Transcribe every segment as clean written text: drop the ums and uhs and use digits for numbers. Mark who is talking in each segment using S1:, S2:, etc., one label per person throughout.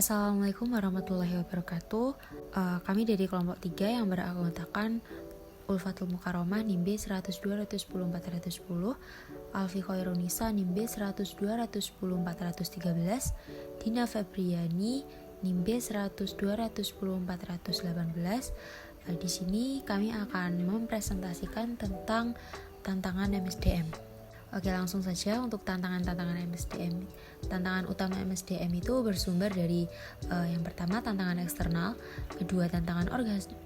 S1: Assalamualaikum warahmatullahi wabarakatuh. Kami dari kelompok 3 yang beranggotakan Ulfatul Mukarramah NIM B 100-210-410, Alfi Khairunisa NIM B 100-210-413, Dina Febriani NIM B 100-210-418. Di sini kami akan mempresentasikan tentang tantangan MSDM. Oke, langsung saja untuk tantangan-tantangan MSDM. Tantangan utama MSDM itu bersumber dari yang pertama tantangan eksternal, kedua tantangan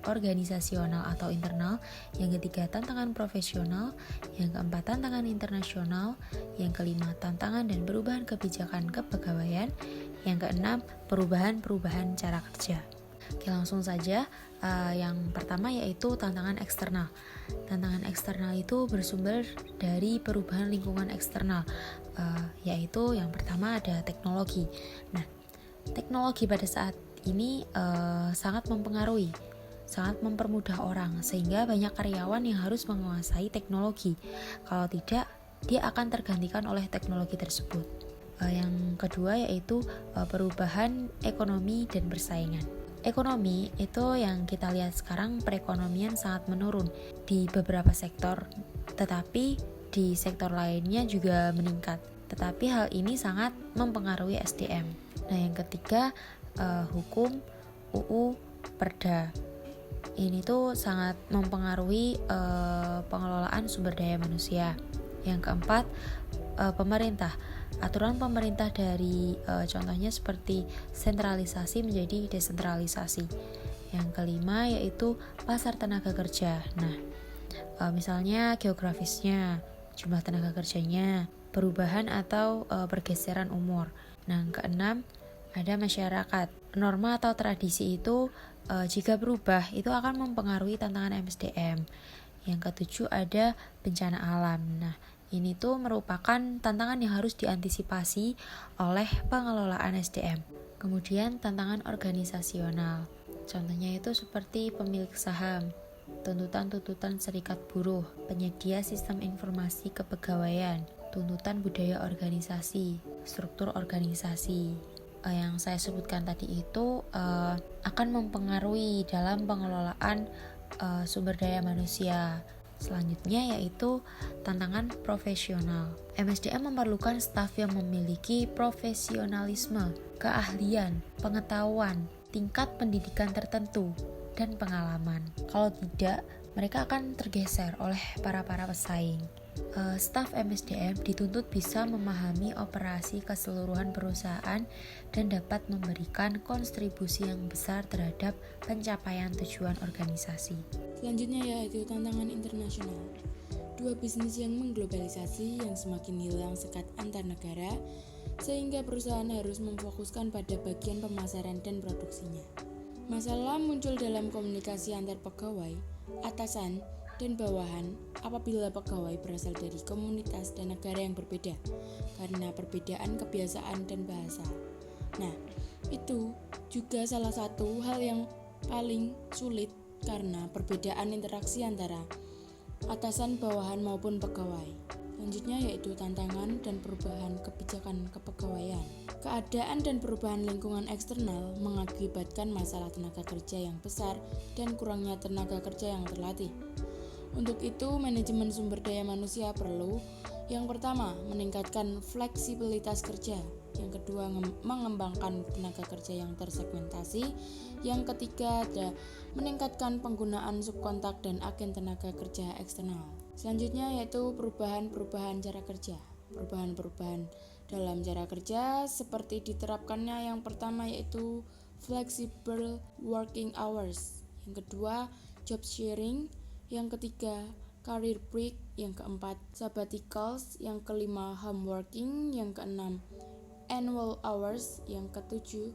S1: organisasional atau internal, yang ketiga tantangan profesional, yang keempat tantangan internasional, yang kelima tantangan dan perubahan kebijakan kepegawaian, yang keenam perubahan cara kerja. Oke, langsung saja. Yang pertama yaitu tantangan eksternal. Tantangan eksternal itu bersumber dari perubahan lingkungan eksternal, yaitu yang pertama ada teknologi. Nah, teknologi pada saat ini sangat mempengaruhi, sangat mempermudah orang, sehingga banyak karyawan yang harus menguasai teknologi. Kalau tidak, dia akan tergantikan oleh teknologi tersebut. Yang kedua yaitu perubahan ekonomi dan persaingan. Ekonomi itu yang kita lihat sekarang, perekonomian sangat menurun di beberapa sektor, tetapi di sektor lainnya juga meningkat. Tetapi hal ini sangat mempengaruhi SDM. Nah, yang ketiga hukum, UU, Perda. Ini tuh sangat mempengaruhi pengelolaan sumber daya manusia. Yang keempat pemerintah. Aturan pemerintah dari contohnya seperti sentralisasi menjadi desentralisasi. Yang kelima yaitu pasar tenaga kerja. Nah, misalnya geografisnya, jumlah tenaga kerjanya, perubahan atau pergeseran umur. Nah, yang keenam ada masyarakat. Norma atau tradisi itu jika berubah itu akan mempengaruhi tantangan MSDM. Yang ketujuh ada bencana alam. Nah, ini tuh merupakan tantangan yang harus diantisipasi oleh pengelolaan SDM. Kemudian tantangan organisasional. Contohnya itu seperti pemilik saham, tuntutan serikat buruh, penyedia sistem informasi kepegawaian, tuntutan budaya organisasi, struktur organisasi. Yang saya sebutkan tadi itu akan mempengaruhi dalam pengelolaan sumber daya manusia. Selanjutnya yaitu tantangan profesional. MSDM memerlukan staf yang memiliki profesionalisme, keahlian, pengetahuan, tingkat pendidikan tertentu, dan pengalaman. Kalau tidak, mereka akan tergeser oleh para pesaing. Staf MSDM dituntut bisa memahami operasi keseluruhan perusahaan dan dapat memberikan kontribusi yang besar terhadap pencapaian tujuan organisasi.
S2: Selanjutnya yaitu tantangan internasional. Dua bisnis yang mengglobalisasi yang semakin hilang sekat antar negara, sehingga perusahaan harus memfokuskan pada bagian pemasaran dan produksinya. Masalah muncul dalam komunikasi antar pegawai, atasan, dan bawahan apabila pegawai berasal dari komunitas dan negara yang berbeda karena perbedaan kebiasaan dan bahasa. Nah, itu juga salah satu hal yang paling sulit karena perbedaan interaksi antara atasan, bawahan maupun pegawai. Selanjutnya yaitu tantangan dan perubahan kebijakan kepegawaian. Keadaan dan perubahan lingkungan eksternal mengakibatkan masalah tenaga kerja yang besar dan kurangnya tenaga kerja yang terlatih. Untuk itu, manajemen sumber daya manusia perlu yang pertama, meningkatkan fleksibilitas kerja. Yang kedua, mengembangkan tenaga kerja yang tersegmentasi. Yang ketiga, ada meningkatkan penggunaan subkontak dan agen tenaga kerja eksternal. Selanjutnya yaitu perubahan cara kerja. Perubahan dalam cara kerja seperti diterapkannya yang pertama yaitu flexible working hours. Yang kedua, job sharing. Yang ketiga, career break. Yang keempat, sabbaticals. Yang kelima, home working. Yang keenam, annual hours. Yang ketujuh,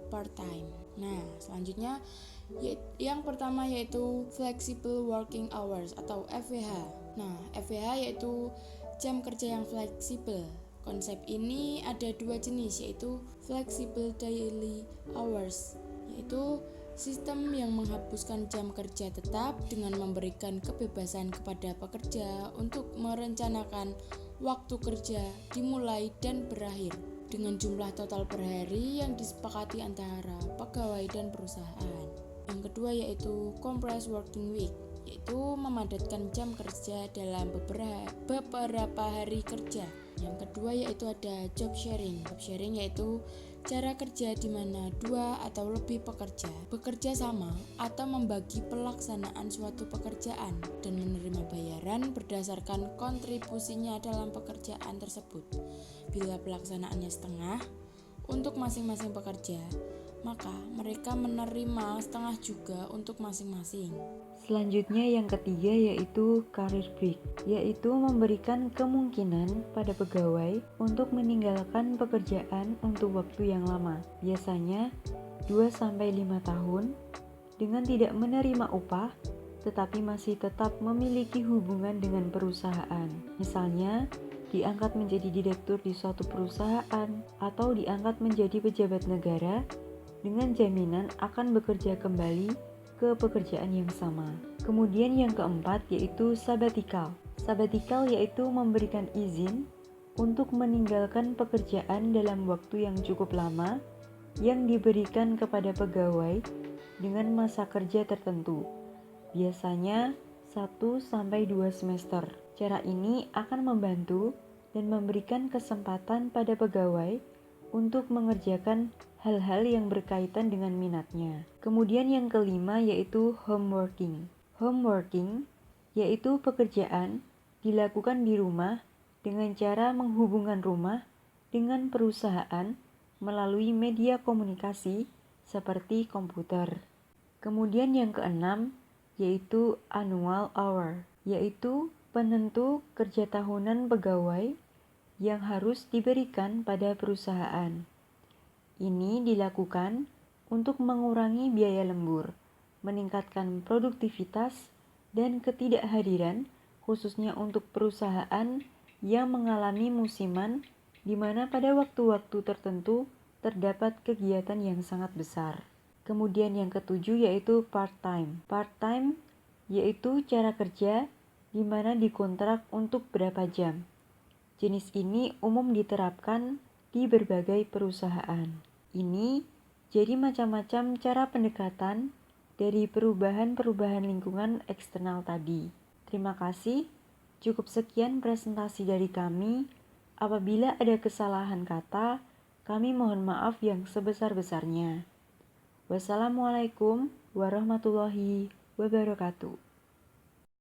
S2: part-time. Nah, selanjutnya yang pertama yaitu flexible working hours atau FWH. Nah, FWH yaitu jam kerja yang fleksibel. Konsep ini ada dua jenis, yaitu flexible daily hours, yaitu sistem yang menghapuskan jam kerja tetap dengan memberikan kebebasan kepada pekerja untuk merencanakan waktu kerja dimulai dan berakhir. dengan jumlah total per hari yang disepakati antara pegawai dan perusahaan. Yang kedua yaitu compressed working week, yaitu memadatkan jam kerja dalam beberapa hari kerja. Yang kedua yaitu ada job sharing. Job sharing yaitu cara kerja di mana dua atau lebih pekerja bekerja sama atau membagi pelaksanaan suatu pekerjaan dan menerima bayaran berdasarkan kontribusinya dalam pekerjaan tersebut. Bila pelaksanaannya setengah untuk masing-masing pekerja, maka mereka menerima setengah juga untuk masing-masing.
S3: Selanjutnya yang ketiga yaitu career break, yaitu memberikan kemungkinan pada pegawai untuk meninggalkan pekerjaan untuk waktu yang lama, biasanya 2-5 tahun, dengan tidak menerima upah, tetapi masih tetap memiliki hubungan dengan perusahaan. Misalnya, diangkat menjadi direktur di suatu perusahaan atau diangkat menjadi pejabat negara dengan jaminan akan bekerja kembali ke pekerjaan yang sama. Kemudian yang keempat yaitu sabbatical. Sabbatical yaitu memberikan izin untuk meninggalkan pekerjaan dalam waktu yang cukup lama yang diberikan kepada pegawai dengan masa kerja tertentu, biasanya 1-2 semester. Cara ini akan membantu dan memberikan kesempatan pada pegawai untuk mengerjakan hal-hal yang berkaitan dengan minatnya. Kemudian yang kelima yaitu home working. Home working yaitu pekerjaan dilakukan di rumah dengan cara menghubungkan rumah dengan perusahaan melalui media komunikasi seperti komputer. Kemudian yang keenam yaitu annual hour, yaitu penentu kerja tahunan pegawai yang harus diberikan pada perusahaan. Ini dilakukan untuk mengurangi biaya lembur, meningkatkan produktivitas, dan ketidakhadiran khususnya untuk perusahaan yang mengalami musiman di mana pada waktu-waktu tertentu terdapat kegiatan yang sangat besar. Kemudian yang ketujuh yaitu part-time. Part-time yaitu cara kerja di mana dikontrak untuk berapa jam. Jenis ini umum diterapkan di berbagai perusahaan. Ini jadi macam-macam cara pendekatan dari perubahan-perubahan lingkungan eksternal tadi. Terima kasih. Cukup sekian presentasi dari kami. Apabila ada kesalahan kata, kami mohon maaf yang sebesar-besarnya. Wassalamualaikum warahmatullahi wabarakatuh.